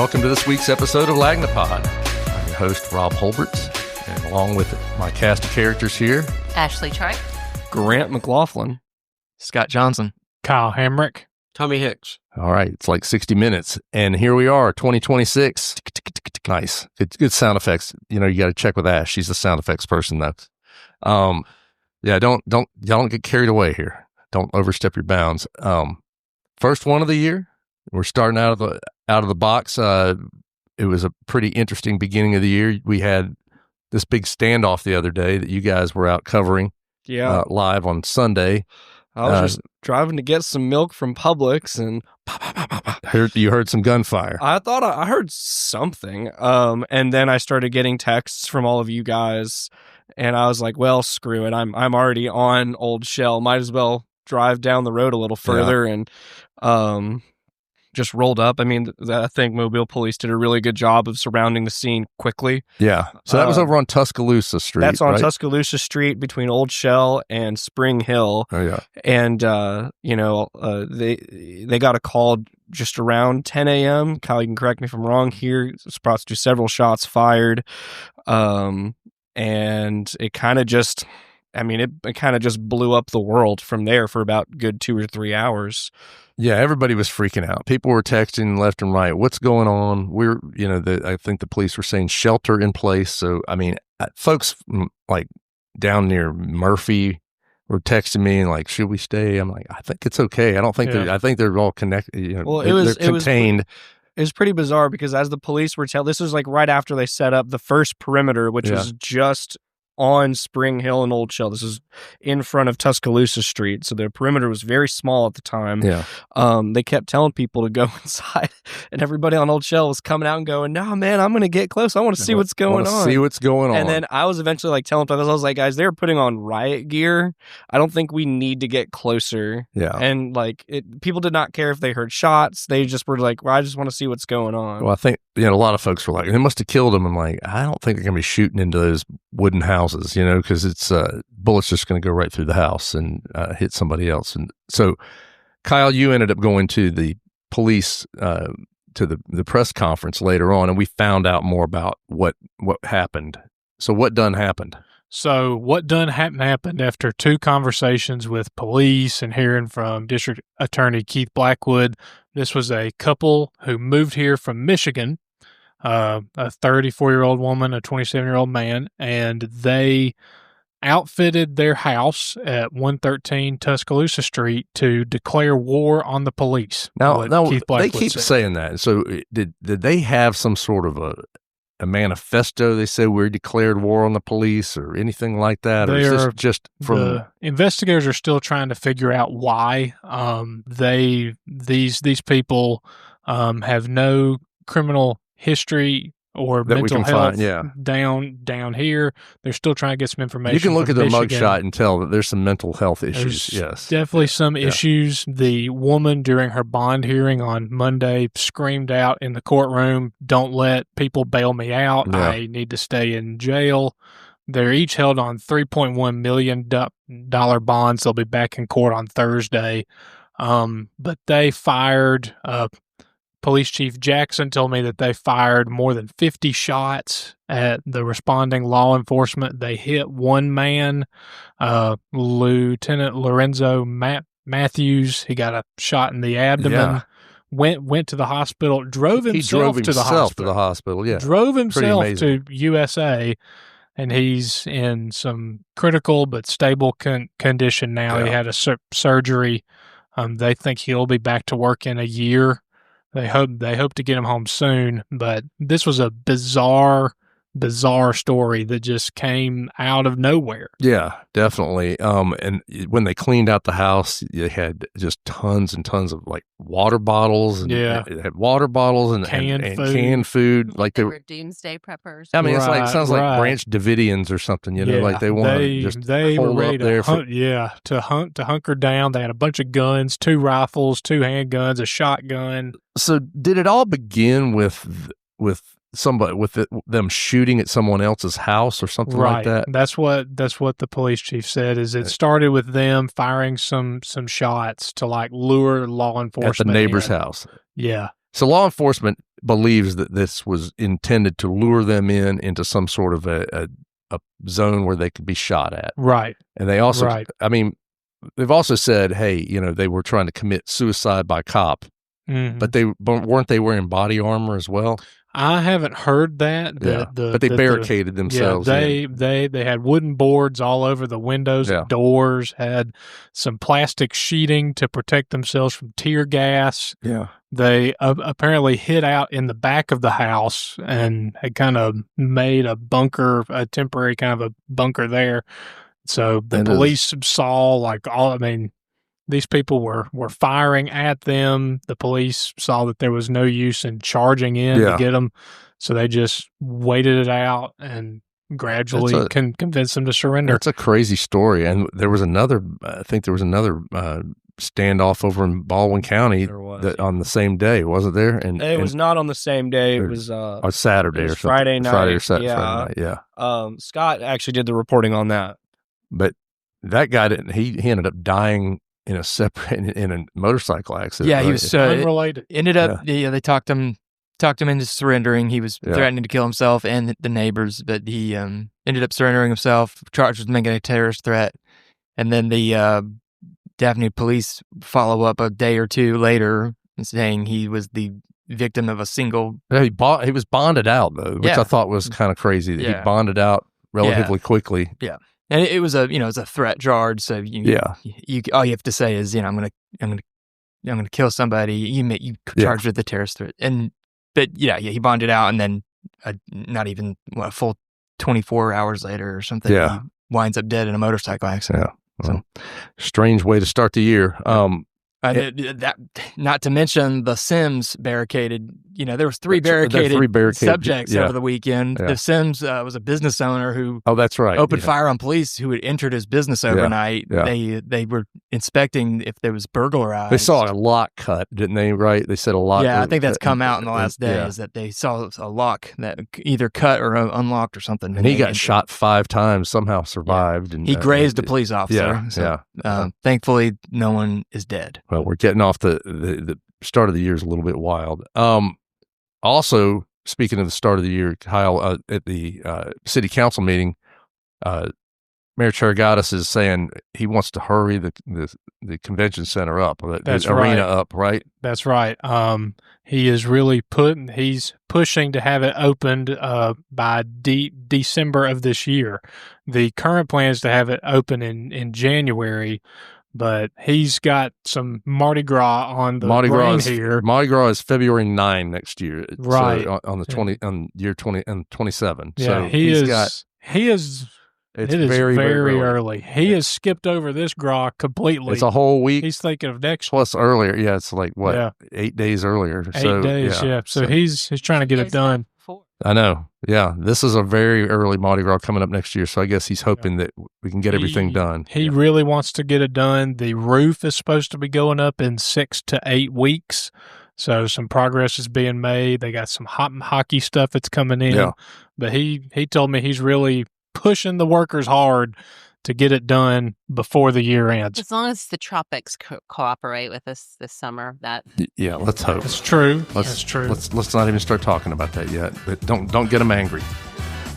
welcome to this week's episode of Lagnapod. I'm your host, Rob Holberts, and along with my cast of characters here, Ashley Tripe, Grant McLaughlin, Scott Johnson, Kyle Hamrick, Tommy Hicks. All right, it's like 60 minutes, and here we are, 2026. Nice. Good sound effects. You know, you got to check with Ash. She's the sound effects person, though. Yeah, y'all don't get carried away here. Don't overstep your bounds. First one of the year. We're starting out of the box. It was a pretty interesting beginning of the year. We had this big standoff the other day that you guys were out covering. Yeah, live on Sunday. I was just driving to get some milk from Publix, and you heard some gunfire. I thought I heard something, and then I started getting texts from all of you guys, and I was like, "Well, screw it! I'm already on Old Shell. Might as well drive down the road a little further." And just rolled up. I mean, I think Mobile Police did a really good job of surrounding the scene quickly. Yeah. So that was over on Tuscaloosa Street. That's on right? Tuscaloosa Street between Old Shell and Spring Hill. Oh, yeah. And, they got a call just around 10 a.m. Kyle, you can correct me if I'm wrong here. It's supposed to do several shots fired. And it kind of just... it kind of just blew up the world from there for about good 2 or 3 hours. Yeah, everybody was freaking out. People were texting left and right. What's going on? I think the police were saying shelter in place. So, folks like down near Murphy were texting me and like, should we stay? I'm like, I think it's okay. I don't think I think they're all connected. Well, they're contained. It was pretty bizarre because as the police were this was like right after they set up the first perimeter, which was just on Spring Hill and Old Shell. This is in front of Tuscaloosa Street. So the perimeter was very small at the time. Yeah. They kept telling people to go inside, and everybody on Old Shell was coming out and going, "No, man, I'm going to get close. I want to see what's going on." See what's going on. And then I was eventually like telling people, I was like, guys, they're putting on riot gear. I don't think we need to get closer. Yeah. And people did not care if they heard shots. They just were like, well, I just want to see what's going on. Well, I think, a lot of folks were like, they must have killed him. I'm like, I don't think they're going to be shooting into those wooden houses, because it's bullets just going to go right through the house and hit somebody else. And so, Kyle, you ended up going to the police to the press conference later on, and we found out more about what happened. So what done happened? So what done happened after 2 conversations with police and hearing from District Attorney Keith Blackwood. This was a couple who moved here from Michigan, a 34-year-old woman, a 27-year-old man, and they outfitted their house at 113 Tuscaloosa Street to declare war on the police. Now they keep saying that. So did they have some sort of a manifesto? They said we declared war on the police or anything like that? Or is this just from... The investigators are still trying to figure out why these people have no criminal history or that mental we can health find, down here. They're still trying to get some information. You can look at the Michigan. mugshot and tell that there's some mental health issues. There's definitely some issues. The woman during her bond hearing on Monday screamed out in the courtroom, "Don't let people bail me out. Yeah. I need to stay in jail." They're each held on $3.1 million bonds. They'll be back in court on Thursday. But they fired... Police Chief Jackson told me that they fired more than 50 shots at the responding law enforcement. They hit one man, Lieutenant Lorenzo Matthews. He got a shot in the abdomen. Yeah. Went to the hospital. Drove himself to the hospital. Yeah. Drove himself to USA, and he's in some critical but stable condition now. Yeah. He had a surgery. They think he'll be back to work in a year. They hope to get him home soon, but this was a bizarre story that just came out of nowhere. Yeah, definitely. And when they cleaned out the house, they had just tons and tons of like water bottles. And it had water bottles and canned food. Like they were doomsday preppers. I mean, it sounds like Branch Davidians or something. Like they want to just they were ready there to hunker down. They had a bunch of guns, 2 rifles, 2 handguns, a shotgun. So did it all begin with them shooting at someone else's house or something like that? That's what the police chief said. Is it started with them firing some shots to like lure law enforcement at the neighbor's house. Yeah. So law enforcement believes that this was intended to lure them into some sort of a zone where they could be shot at. Right. And they also, Right. I mean, they've also said, hey, they were trying to commit suicide by cop, Mhm. but weren't they wearing body armor as well? I haven't heard that. But they barricaded themselves. Yeah, they had wooden boards all over the windows and doors, had some plastic sheeting to protect themselves from tear gas. Yeah. They apparently hid out in the back of the house and had kind of made a bunker, a temporary kind of a bunker there. So the police saw these people were firing at them. The police saw that there was no use in charging in to get them, so they just waited it out and gradually convinced them to surrender. That's a crazy story. And there was another, I think there was another standoff over in Baldwin County on the same day, wasn't there? And it was not on the same day. It was on Saturday or something. Friday night. Friday night, yeah. Scott actually did the reporting on that. But that guy didn't. He ended up dying in a motorcycle accident. Yeah, he was unrelated. Ended up, they talked him into surrendering. He was threatening to kill himself and the neighbors, but he ended up surrendering himself, charged with making a terrorist threat. And then the Daphne police follow up a day or two later saying he was the victim of a single. Yeah, he was bonded out though, which I thought was kind of crazy that he bonded out relatively quickly. Yeah. And it was it was a threat charge. So you all you have to say is, I'm gonna kill somebody. You charged with the terrorist threat. But he bonded out, and then not even a full 24 hours later or something, he winds up dead in a motorcycle accident. Yeah, well, strange way to start the year. That, not to mention the Sims barricaded. There was three barricaded subjects over the weekend. Yeah. The Sims was a business owner who that's right, opened fire on police who had entered his business overnight. Yeah. They were inspecting if there was burglarized. They saw a lock cut, didn't they? Right? They said a lock. Yeah, I think that's come out in the last day. Is that they saw a lock that either cut or unlocked or something. And he got shot 5 times. Somehow survived. Yeah. And he grazed a police officer. Thankfully, no one is dead. Well, we're getting off the start of the year is a little bit wild. Also, speaking of the start of the year, Kyle, at the city council meeting, Mayor Charagatis is saying he wants to hurry the convention center up, the arena up, right? That's right. He is really he's pushing to have it opened by December of this year. The current plan is to have it open in January. But he's got some Mardi Gras on the brain here. Mardi Gras is February 9 next year, right? So on the on year 27. Yeah, so he is. It is very early. He has skipped over this Gras completely. It's a whole week. He's thinking of next plus earlier. Yeah, it's like 8 days earlier. 8 days. Yeah. So he's trying to get it done. I know. Yeah, this is a very early Mardi Gras coming up next year, so I guess he's hoping that we can get everything done. He really wants to get it done. The roof is supposed to be going up in 6 to 8 weeks, so some progress is being made. They got some hockey stuff that's coming in, but he told me he's really pushing the workers hard to get it done before the year ends. As long as the tropics cooperate with us this summer, let's hope. That's true. That's true. Let's not even start talking about that yet. But don't get them angry.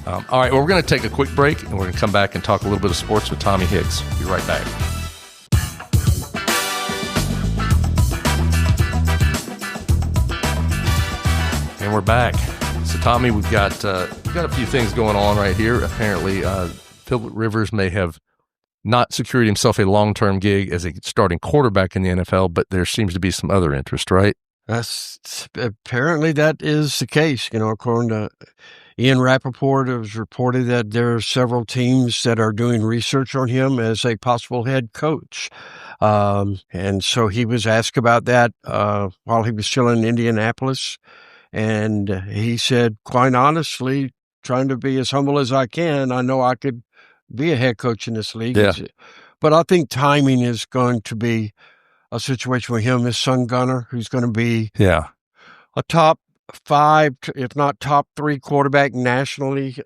All right. Well, we're going to take a quick break, and we're going to come back and talk a little bit of sports with Tommy Hicks. Be right back. And we're back. So, Tommy, we've got a few things going on right here. Apparently, Phillip Rivers may have not secured himself a long-term gig as a starting quarterback in the NFL, but there seems to be some other interest, right? Apparently that is the case. According to Ian Rappaport, it was reported that there are several teams that are doing research on him as a possible head coach. And so he was asked about that while he was still in Indianapolis. And he said, quite honestly, trying to be as humble as I can, I know I could be a head coach in this league. Yeah. But I think timing is going to be a situation with him, his son Gunnar, who's going to be a top 5, if not top 3 quarterback nationally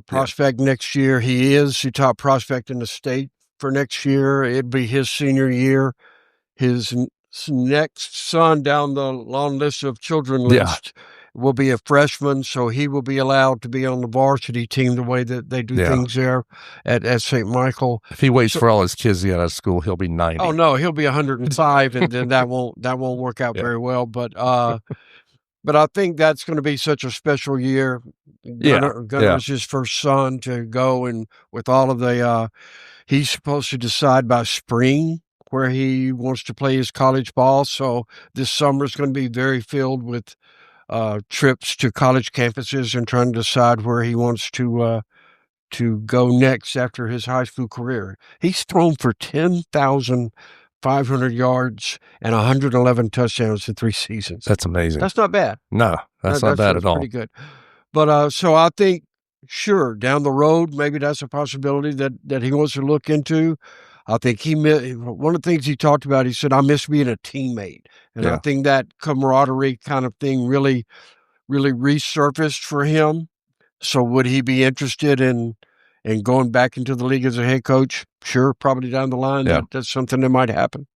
prospect next year. He is the top prospect in the state for next year. It'd be his senior year. His next son down the long list of children list will be a freshman, so he will be allowed to be on the varsity team the way that they do things there at St. Michael. If he waits for all his kids to get out of school, he'll be 90. Oh no, he'll be 105, and then that won't work out very well. But I think that's going to be such a special year. Gunner's his first son to go, and with all of the, he's supposed to decide by spring where he wants to play his college ball. So this summer is going to be very filled with trips to college campuses and trying to decide where he wants to go next after his high school career. He's thrown for 10,500 yards and 111 touchdowns in 3 seasons. That's amazing. That's not bad. No, that's not bad at all. Pretty good. But so I think, sure, down the road, maybe that's a possibility that he wants to look into. I think one of the things he talked about, he said, I miss being a teammate. And I think that camaraderie kind of thing really, really resurfaced for him. So would he be interested in going back into the league as a head coach? Sure, probably down the line. That's something that might happen.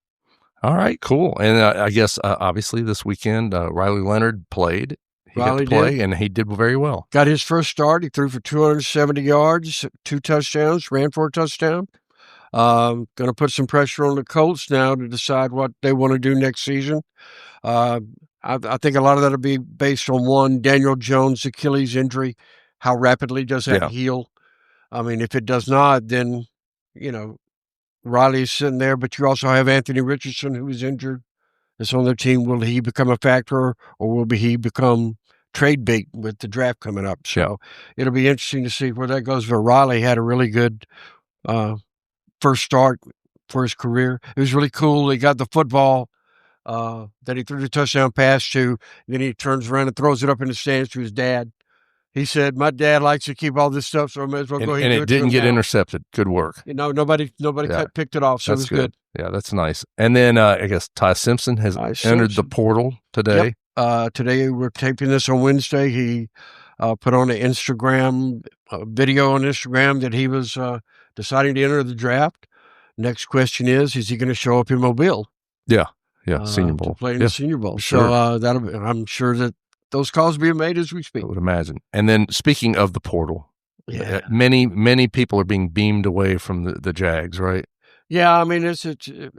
All right, cool. And I guess, obviously, this weekend, Riley Leonard played. He got to play, and he did very well. Got his first start. He threw for 270 yards, 2 touchdowns, ran for a touchdown. Going to put some pressure on the Colts now to decide what they want to do next season. I think a lot of that will be based on, one, Daniel Jones' Achilles injury. How rapidly does that heal? I mean, if it does not, then, Riley's sitting there, but you also have Anthony Richardson, who is injured. That's on their team. Will he become a factor, or will he become trade bait with the draft coming up? So it'll be interesting to see where that goes. But Riley had a really good first start for his career. It was really cool. He got the football that he threw the touchdown pass to. Then he turns around and throws it up in the stands to his dad. He said, "My dad likes to keep all this stuff, so I may as well go ahead and do it." And it didn't get intercepted. Good work. Nobody picked it off, so it was good. Yeah, that's nice. And then I guess Ty Simpson has entered the portal today. Yep. Today we're taping this on Wednesday. He put on an Instagram video on Instagram that he was deciding to enter the draft. Next question is he going to show up in Mobile? Yeah, Senior Bowl. To play in the Senior Bowl. Sure. So I'm sure that those calls are being made as we speak. I would imagine. And then speaking of the portal, many people are being beamed away from the Jags, right? Yeah, I mean, that's the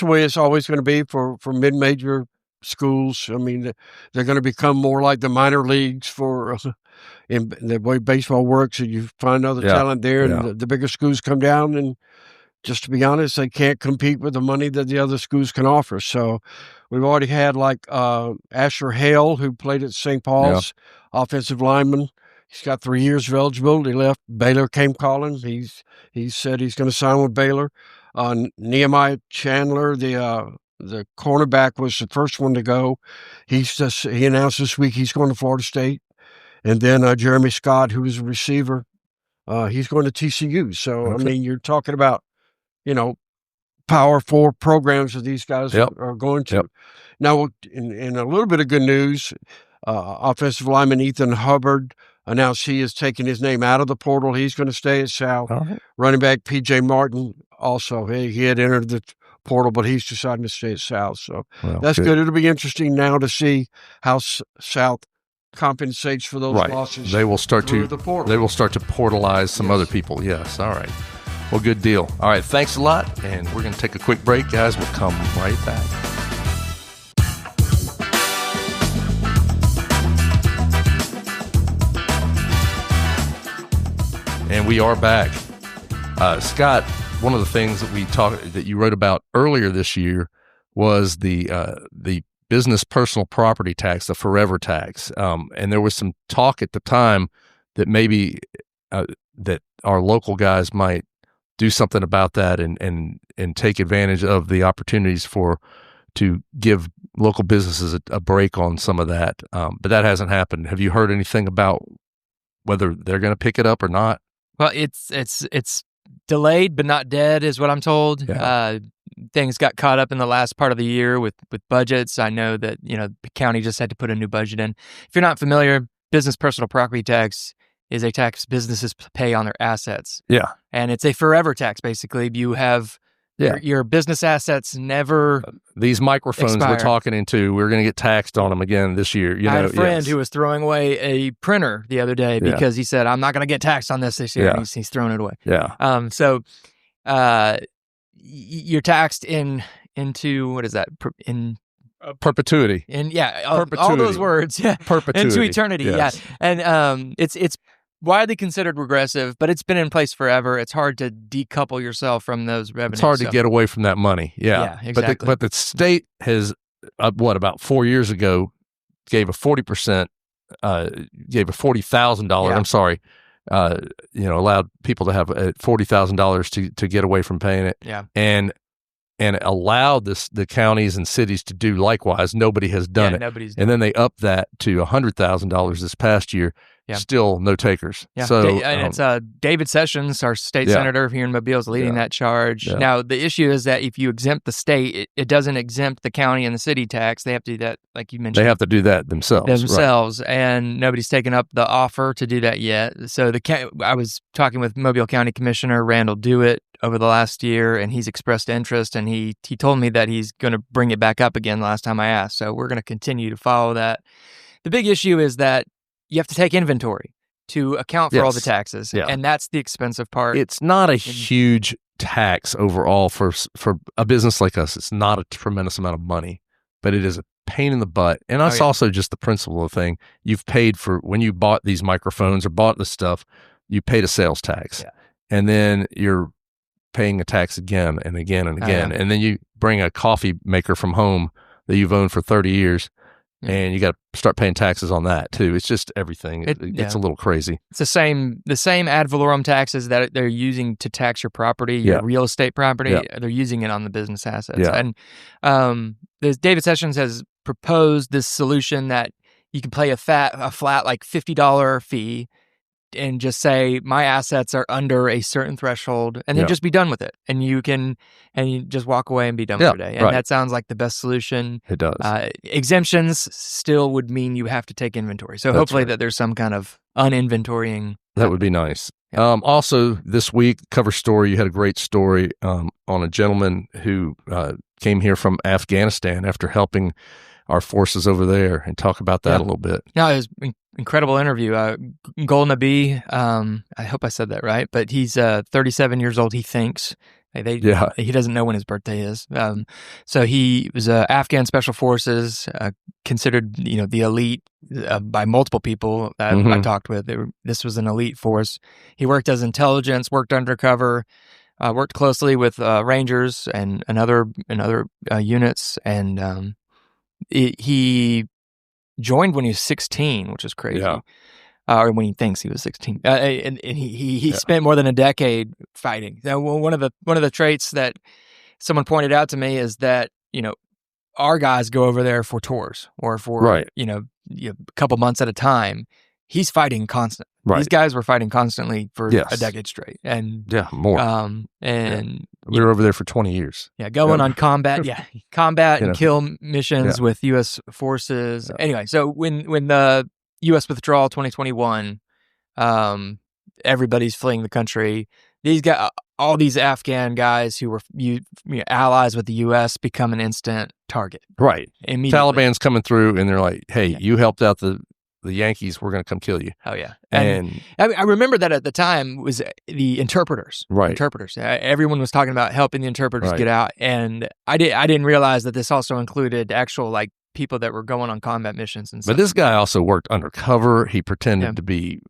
way it's always going to be for mid-major schools. I mean, they're going to become more like the minor leagues for in the way baseball works. And you find other talent there, and the bigger schools come down. And just to be honest, they can't compete with the money that the other schools can offer. So we've already had like Asher Hale, who played at St. Paul's, offensive lineman. He's got 3 years of eligibility left. Baylor came calling. He said he's going to sign with Baylor. Nehemiah Chandler, the cornerback, was the first one to go. He announced this week he's going to Florida State. And then Jeremy Scott, who was a receiver, he's going to TCU. So, I mean, you're talking about, Power 4 programs that these guys are going to. Now, in a little bit of good news, offensive lineman Ethan Hubbard announced he is taking his name out of the portal. He's going to stay at South. Running back P.J. Martin also, he had entered the portal, but he's deciding to stay at South. So that's good. It'll be interesting now to see how South compensates for those losses. They will start to the portal. They will start to portalize some other people. Yes. All right. Well, good deal. All right. Thanks a lot. And we're going to take a quick break, guys. We'll come right back. And we are back. Scott, one of the things that you wrote about earlier this year was the business personal property tax, the forever tax. And there was some talk at the time that maybe that our local guys might do something about that and take advantage of the opportunities to give local businesses a break on some of that. But that hasn't happened. Have you heard anything about whether they're going to pick it up or not? Well, it's delayed but not dead, is what I'm told. Yeah. Things got caught up in the last part of the year with budgets. I know that the county just had to put a new budget in. If you're not familiar, business personal property tax is a tax businesses pay on their assets. Yeah, and it's a forever tax. Basically, you have Yeah. Your business assets never These microphones expire. we're talking into, we're going to get taxed on them again this year. I had a friend who was throwing away a printer the other day because he said, I'm not going to get taxed on this year. Yeah. And he's throwing it away. Yeah. So you're taxed into, what is that? In Perpetuity. all those words. Yeah. Perpetuity. Into eternity. Yes. Yeah. And it's widely considered regressive, but it's been in place forever. It's hard to decouple yourself from those revenues. It's hard to get away from that money. Yeah, exactly. But the state has, about 4 years ago, gave a 40%, gave a $40,000. I'm sorry. Allowed people to have $40,000 to get away from paying it. Yeah. And allowed the counties and cities to do likewise. Nobody has done it. Nobody's done and then they upped that to $100,000 this past year. Yeah. Still no takers. Yeah. So and it's David Sessions, our state senator here in Mobile, is leading that charge. Yeah. Now, the issue is that if you exempt the state, it doesn't exempt the county and the city tax. They have to do that, like you mentioned. They have to do that themselves. Right. And nobody's taken up the offer to do that yet. So I was talking with Mobile County Commissioner Randall Dewitt over the last year, and he's expressed interest, and he told me that he's going to bring it back up again last time I asked. So we're going to continue to follow that. The big issue is that you have to take inventory to account for all the taxes, and that's the expensive part. It's not a huge tax overall for a business like us. It's not a tremendous amount of money, but it is a pain in the butt. And that's also just the principle of the thing. You've paid for, when you bought these microphones or bought this stuff, you paid a sales tax, and then you're paying a tax again and again and again, and then you bring a coffee maker from home that you've owned for 30 years. And you got to start paying taxes on that too. It's just everything. It's a little crazy. It's the same ad valorem taxes that they're using to tax your property, your real estate property. They're using it on the business assets. And David Sessions has proposed this solution that you can pay a flat like $50 fee and just say my assets are under a certain threshold, and then just be done with it. And you just walk away and be done with your day. And that sounds like the best solution. It does. Exemptions still would mean you have to take inventory. So hopefully that there's some kind of uninventorying. That would be nice. Also, this week, cover story, you had a great story on a gentleman who came here from Afghanistan after helping our forces over there, and talk about that a little bit. No, it was incredible interview. Gul Nabi, I hope I said that right, but he's 37 years old, he thinks. He doesn't know when his birthday is. So he was Afghan Special Forces, considered the elite by multiple people that I talked with. This was an elite force. He worked as intelligence, worked undercover, worked closely with Rangers and other units, and he joined when he was 16, which is crazy. Or when he thinks he was 16. And he spent more than a decade fighting. Now, one of the traits that someone pointed out to me is that, our guys go over there for tours or for, a couple months at a time. He's fighting constantly. Right. These guys were fighting constantly for a decade straight. And more. And we were over there for 20 years. Going on combat, and kill missions with U.S. forces. Anyway, so when the U.S. withdrawal 2021, everybody's fleeing the country. These guys, all these Afghan guys who were allies with the U.S. become an instant target. Right. Immediately. Taliban's coming through, and they're like, "Hey, you helped out the Yankees, we're going to come kill you." Oh, yeah. And I remember that at the time was the interpreters. Right. Interpreters. Everyone was talking about helping the interpreters get out. And I didn't realize that this also included actual, people that were going on combat missions and stuff. But this guy also worked undercover. He pretended to be,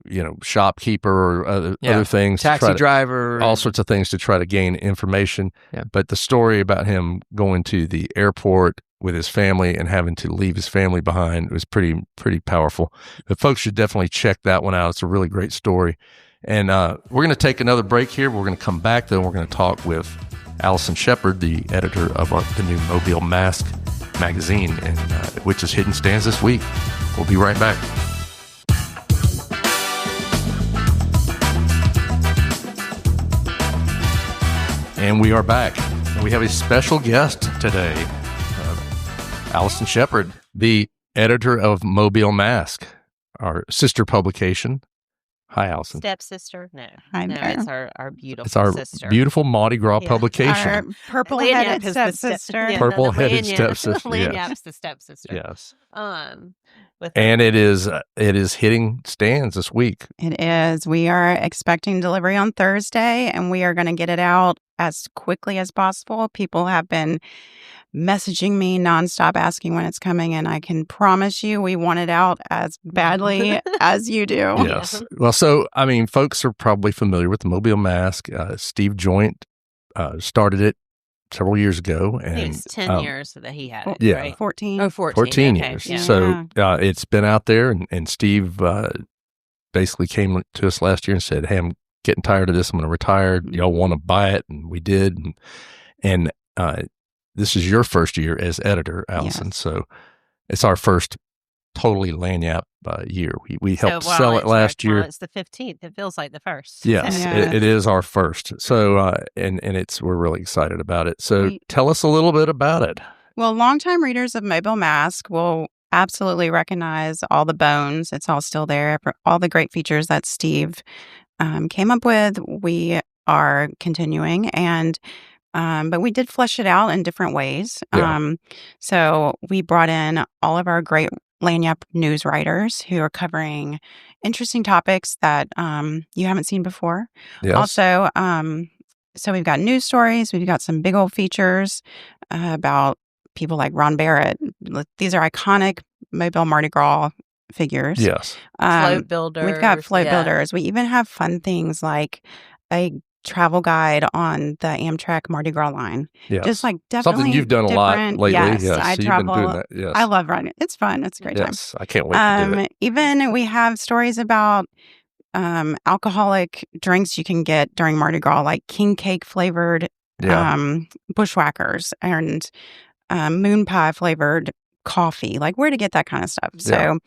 shopkeeper or other things. Taxi driver. All sorts of things to try to gain information. Yeah. But the story about him going to the airport with his family and having to leave his family behind was pretty powerful. But folks should definitely check that one out. It's a really great story. And we're going to take another break here. We're going to come back, then we're going to talk with Allison Shepard, the editor of the new Mobile Mask magazine, and which is Hidden Stands this week. We'll be right back. And we are back. And we have a special guest today, Allison Shepard, the editor of Mobile Mask, our sister publication. Hi, Allison. Stepsister? No. Hi No, there. it's our beautiful It's our sister. beautiful Mardi Gras Yeah. publication. Our purple-headed Lanyap is the stepsister. Purple-headed stepsister, yes. Lanyap's the stepsister. Yes. And It is hitting stands this week. It is. We are expecting delivery on Thursday, and we are going to get it out as quickly as possible. People have been messaging me nonstop asking when it's coming, and I can promise you we want it out as badly as you do. Yes. Well, so, I mean, folks are probably familiar with the Mobile Mask. Steve Joint started it several years ago. And it's 10 years that he had it, yeah. right? 14. Oh, 14. 14 okay. years. Yeah. So it's been out there, and Steve basically came to us last year and said, hey, I'm getting tired of this. I'm going to retire. Y'all want to buy it? And we did. And this is your first year as editor, Allison. Yes. So it's our first totally lanyap year. We helped So, sell it last year. It's the 15th. It feels like the first. Yes, Yeah. it is our first. So and we're really excited about it. So tell us a little bit about it. Well, longtime readers of Mobile Mask will absolutely recognize all the bones. It's all still there. All the great features that Steve came up with, we are continuing. And but we did flesh it out in different ways. Yeah. So we brought in all of our great Lanyap news writers who are covering interesting topics that you haven't seen before. Yes. Also, so we've got news stories. We've got some big old features about people like Ron Barrett. These are iconic Mobile Mardi Gras figures. Yes. Float builders. We've got float builders. We even have fun things like a travel guide on the Amtrak Mardi Gras line. Yes. Just like definitely something you've done a lot different. lately. Yes, So I you've travel. been doing that. Yes. I love riding. It's fun. It's a great time. Yes. I can't wait to do it. Even we have stories about alcoholic drinks you can get during Mardi Gras, like king cake flavored bushwhackers and moon pie flavored coffee, like where to get that kind of stuff. So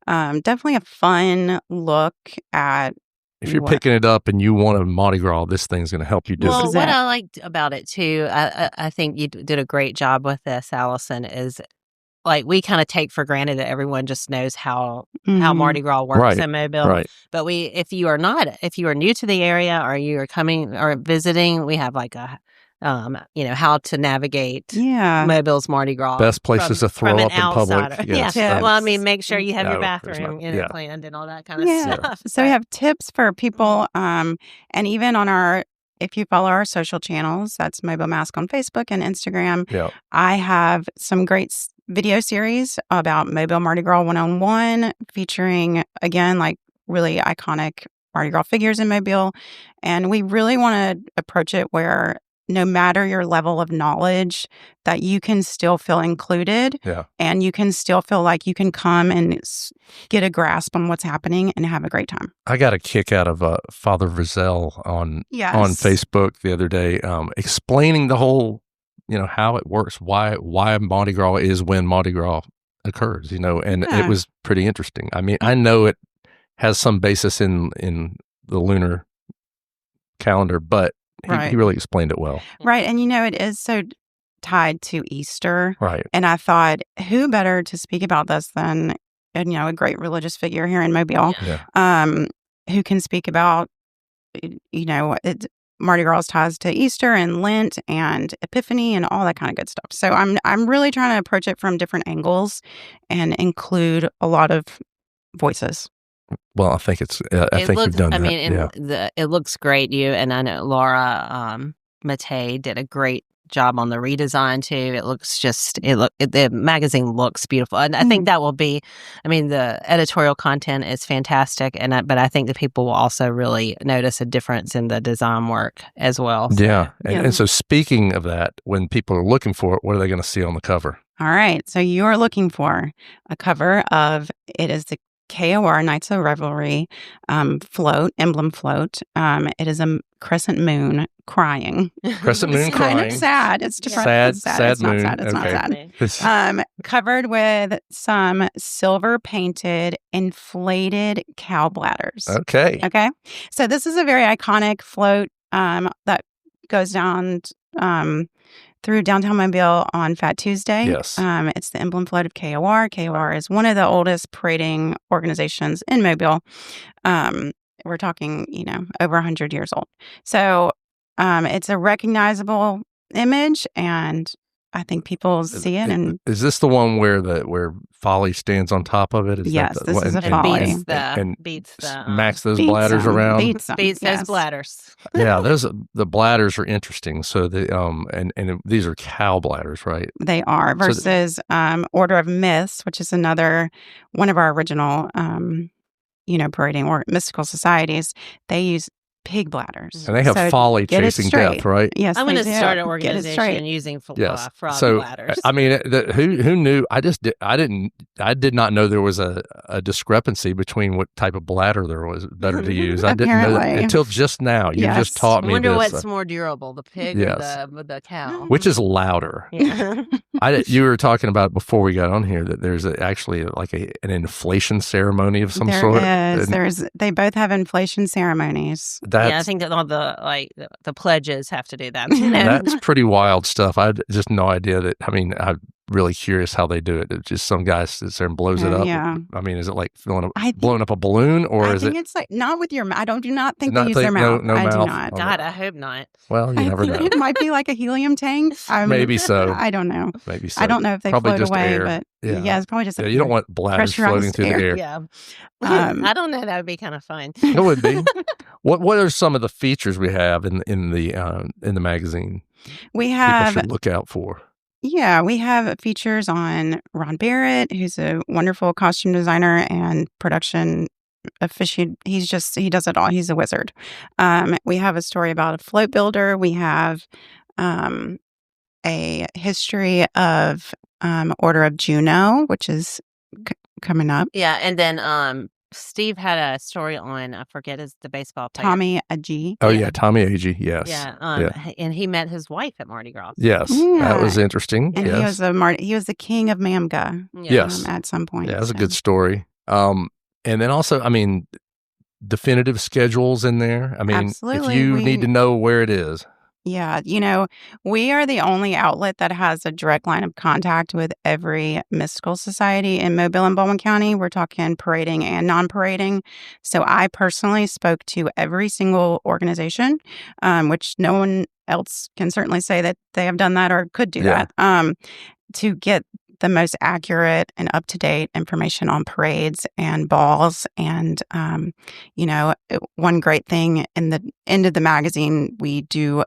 definitely a fun look at if you're picking it up and you want a Mardi Gras, this thing's going to help you do Well, it. what I liked about it too, I think you did a great job with this, Allison, is like we kind of take for granted that everyone just knows how Mardi Gras works in Mobile. Right. But if you are new to the area or you are coming or visiting, we have like a how to navigate Mobile's Mardi Gras. Best places to throw up in public. Yes. Yeah. Well, I mean, make sure you have your there's bathroom not- planned and all that kind of stuff. So we have tips for people, and even on if you follow our social channels, that's Mobile Mask on Facebook and Instagram. Yeah. I have some great video series about Mobile Mardi Gras 101, featuring, again, like really iconic Mardi Gras figures in Mobile. And we really want to approach it where no matter your level of knowledge, that you can still feel included and you can still feel like you can come and get a grasp on what's happening and have a great time. I got a kick out of Father Vizel on Facebook the other day, explaining the whole, how it works, why Mardi Gras is when Mardi Gras occurs, and it was pretty interesting. I mean, I know it has some basis in the lunar calendar, but he really explained it well. Right. And it is so tied to Easter. Right. And I thought, who better to speak about this than, a great religious figure here in Mobile, who can speak about, Mardi Gras ties to Easter and Lent and Epiphany and all that kind of good stuff. So I'm really trying to approach it from different angles and include a lot of voices. Well, I think you've done that. I mean, it looks great. I know Laura Matei did a great job on the redesign too. It looks the magazine looks beautiful, and I think that will be. I mean, the editorial content is fantastic, but I think the people will also really notice a difference in the design work as well. So. And so speaking of that, when people are looking for it, what are they going to see on the cover? All right, so you are looking for a cover of it is the KOR Knights of Revelry emblem float. It is a crescent moon crying. Crescent moon it's crying. Kind of sad. It's depressing. Sad It's moon. not sad. It's not sad. Covered with some silver painted inflated cow bladders. Okay. So this is a very iconic float that goes down through downtown Mobile on Fat Tuesday. Yes. It's the emblem float of KOR. KOR is one of the oldest parading organizations in Mobile. we're talking, over 100 years old. So it's a recognizable image, and I think people see it. And is this the one where Folly stands on top of it? Is yes, that this is a and Folly. beats the smacks those beats bladders them, around. beats them, those yes. bladders. Yeah, the bladders are interesting. So the and these are cow bladders, right? They are versus Order of Myths, which is another one of our original parading or mystical societies. They use pig bladders, and they have Folly get it chasing straight. death, right? Yes, I'm going to they do. start an Get it organization straight. using Yes. frog So bladders. I mean, who knew? I did not know there was a discrepancy between what type of bladder there was better to use. I didn't know that Apparently. until just now. You Yes. just taught I me wonder this. what's more durable, the pig Yes. or the cow. Which is louder? Yeah. You were talking about before we got on here that there's actually like an inflation ceremony of some sort. There is. And They both have inflation ceremonies. Yeah, I think that all the pledges have to do that. That's pretty wild stuff. I had just no idea that. I mean, I'm really curious how they do it. It's just some guy sits there and blows it up. Yeah. I mean, is it like blowing up a balloon, or I is think it? it's like not with your. I do not think Not they use think- their mouth. no I do mouth. not. Oh, God, I hope not. Well, you I never think know. it might be like a helium tank. Maybe so. I don't know. Maybe so. I don't know if they Probably float just away, air. but Yeah. it's probably just. Yeah, you don't want bladders floating pressurized through the air. Yeah. Um, I don't know. That would be kind of fun. It would be. What are some of the features we have in the magazine? We People have should look out for. Yeah, we have features on Ron Barrett, who's a wonderful costume designer and production officiant. He does it all. He's a wizard. We have a story about a float builder. We have a history of Order of Juno, which is coming up. Yeah, and then Steve had a story on, I forget the baseball player. Tommy Agee. Oh yeah, Tommy Agee. Yes. Yeah, Yeah. and he met his wife at Mardi Gras. Yes. Yeah. That was interesting. And yes. he was the king of Mamga. Yes. At some point. Yeah, that's a good story. And then also, I mean, definitive schedules in there. I mean, Absolutely. if you need to know where it is. Yeah, we are the only outlet that has a direct line of contact with every mystical society in Mobile and Baldwin County. We're talking parading and non-parading. So I personally spoke to every single organization, which no one else can certainly say that they have done that or could do Yeah. that, to get the most accurate and up-to-date information on parades and balls. And, one great thing in the end of the magazine, we do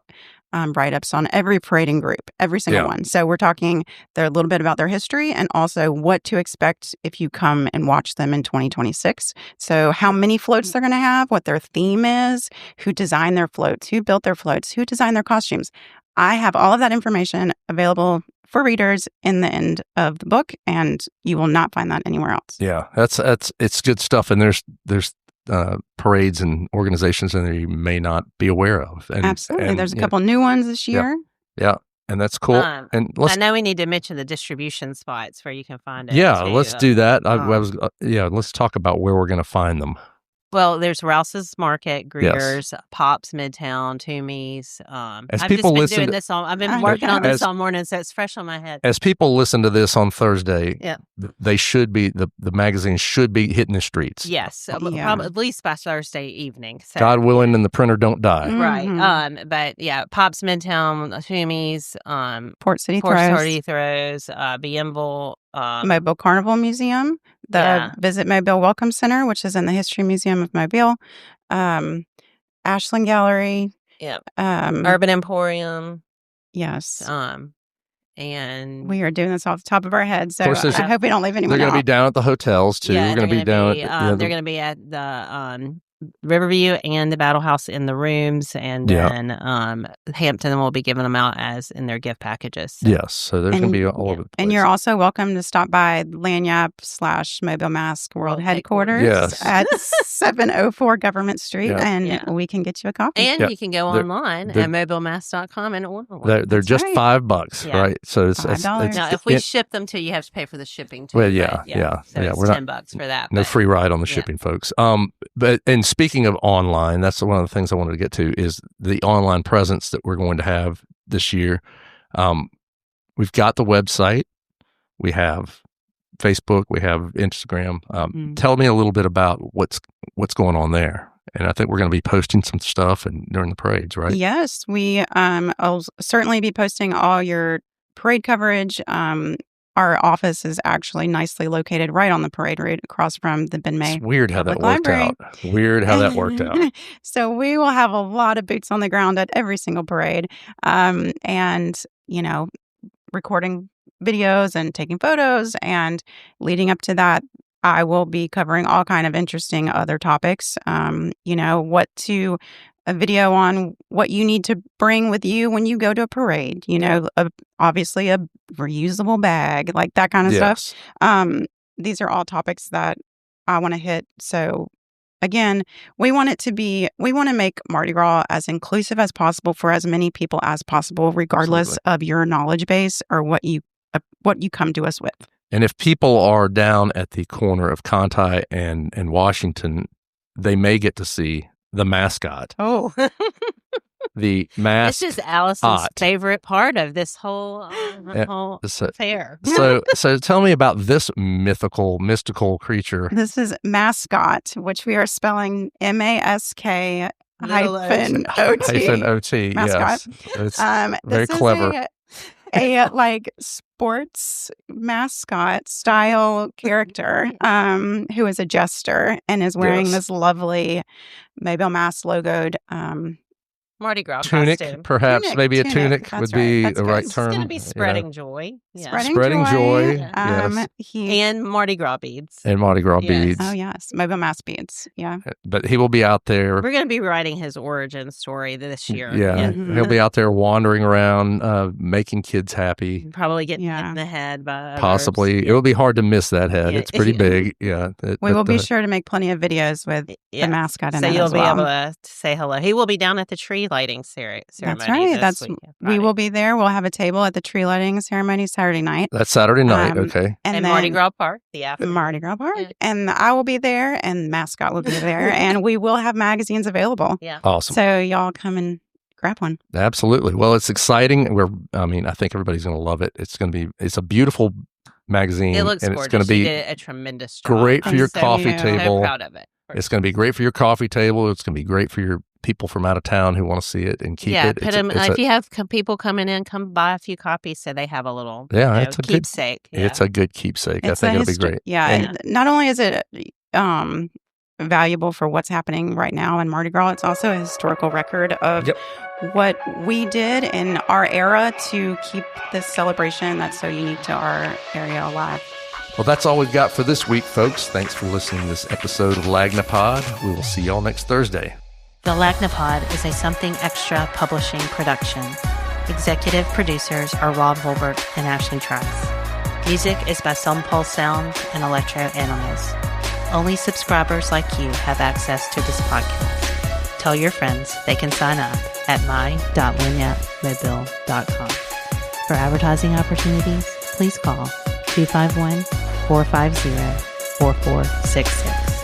write-ups on every parading group, every single Yeah. one. So we're talking a little bit about their history and also what to expect if you come and watch them in 2026. So how many floats they're going to have, what their theme is, who designed their floats, who built their floats, who designed their costumes. I have all of that information available for readers in the end of the book, and you will not find that anywhere else. Yeah, it's good stuff. And there's parades and organizations in there you may not be aware of. And, Absolutely. and, There's a couple new ones this Yeah. year. Yeah, and that's cool. And I know we need to mention the distribution spots where you can find it. yeah, too. let's do that. Let's talk about where we're going to find them. Well, there's Rouse's Market, Greer's, Pops, Midtown, Toomey's. As I've people just listen been doing to- this all. I've been working on this As- all morning, so it's fresh on my head. As people listen to this on Thursday, Yeah. they should be the magazine should be hitting the streets. Yes, so Yeah. probably at least by Thursday evening. So. God willing, and the printer don't die. Right. Mhm. But yeah, Pops, Midtown, Toomey's, Port City Port Throws, City Throws, Bienville, Mobile Carnival Museum, the Yeah. Visit Mobile Welcome Center, which is in the History Museum of Mobile, Ashland Gallery. Yep. Um, Urban Emporium, yes. and We are doing this off the top of our heads, so course, there's- I hope we don't leave They're anyone going to be out. down at the hotels too. yeah, We're going to be down. at they're going to be at the Riverview and the Battle House in the rooms, and Yeah. then Hampton will be giving them out as in their gift packages. So. Yes, so there's going to be all over the place. And you're also welcome to stop by Lanyap/Mobile Mask World World Headquarters Yes. at 704 Government Street, Yeah. and Yeah. we can get you a copy. And Yeah. you can go They're- online they're- at mobilemask.com and order one. They're That's just right. $5, Yeah. right? So it's $5. Now, if we ship them to you, have to pay for the shipping too. Well, but yeah. So it's We're not- $10 for that. no but- free ride on the yeah. shipping, folks. But speaking of online, that's one of the things I wanted to get to is the online presence that we're going to have this year. We've got the website, we have Facebook, we have Instagram. Tell me a little bit about what's going on there. And I think we're going to be posting some stuff during the parades, right? Yes, I'll certainly be posting all your parade coverage. Our office is actually nicely located right on the parade route across from the Ben May It's weird how that Public worked Library. out. Weird how that worked out. So we will have a lot of boots on the ground at every single parade. And, recording videos and taking photos, and leading up to that, I will be covering all kind of interesting other topics. A video on what you need to bring with you when you go to a parade. Obviously a reusable bag, like that kind of stuff. These are all topics that I want to hit. So again, we want to make Mardi Gras as inclusive as possible for as many people as possible, regardless of your knowledge base or what you come to us with. And if people are down at the corner of Conti and Washington, they may get to see the mascot. Oh. The mascot. This is Allison's favorite part of this whole affair. So tell me about this mystical creature. This is Mascot, which we are spelling MASK -OT. Mascot. Yes. It's very clever. A sports mascot style character who is a jester and is wearing this lovely Mobile Mass logoed Mardi Gras tunic, costume. perhaps. Maybe a tunic would be the right term. It's going to be spreading joy. Yeah. Spreading joy. Yes. And Mardi Gras beads. And Mardi Gras beads. Oh, yes. Mobile Mass beads. Yeah. But he will be out there. We're going to be writing his origin story this year. Yeah. He'll be out there wandering around, making kids happy. Probably getting hit in the head by others. Possibly. It will be hard to miss that head. It's pretty big. Yeah. We will be sure to make plenty of videos with the mascot in it. So you'll be able to say hello. He will be down at the tree lighting ceremony. That's right. We will be there. We'll have a table at the tree lighting ceremony Saturday night. That's Saturday night. Okay. And Mardi Gras Park. Mardi Gras Park. Yeah. And I will be there, and Mascot will be there, and we will have magazines available. Yeah. Awesome. So y'all come and grab one. Absolutely. Well, it's exciting. I think everybody's going to love it. It's a beautiful magazine. It looks gorgeous. It's going to be you did a tremendous job. Great for your coffee table. I'm proud of it. It's going to be great for your coffee table. It's going to be great for your people from out of town who want to see it and keep it. Put them, if you have people coming in, come buy a few copies so they have a little it's a keepsake. It's a good keepsake. I think it'll be great. Yeah. And not only is it valuable for what's happening right now in Mardi Gras, it's also a historical record of what we did in our era to keep this celebration that's so unique to our area alive. Well, that's all we've got for this week, folks. Thanks for listening to this episode of Lagnapod. We will see y'all next Thursday. The Lagnapod is a Something Extra publishing production. Executive producers are Rob Holbert and Ashley Trice. Music is by Some Pulse Sound and Electro Animals. Only subscribers like you have access to this podcast. Tell your friends they can sign up at my.lynettemobile.com. For advertising opportunities, please call 251-450-4466.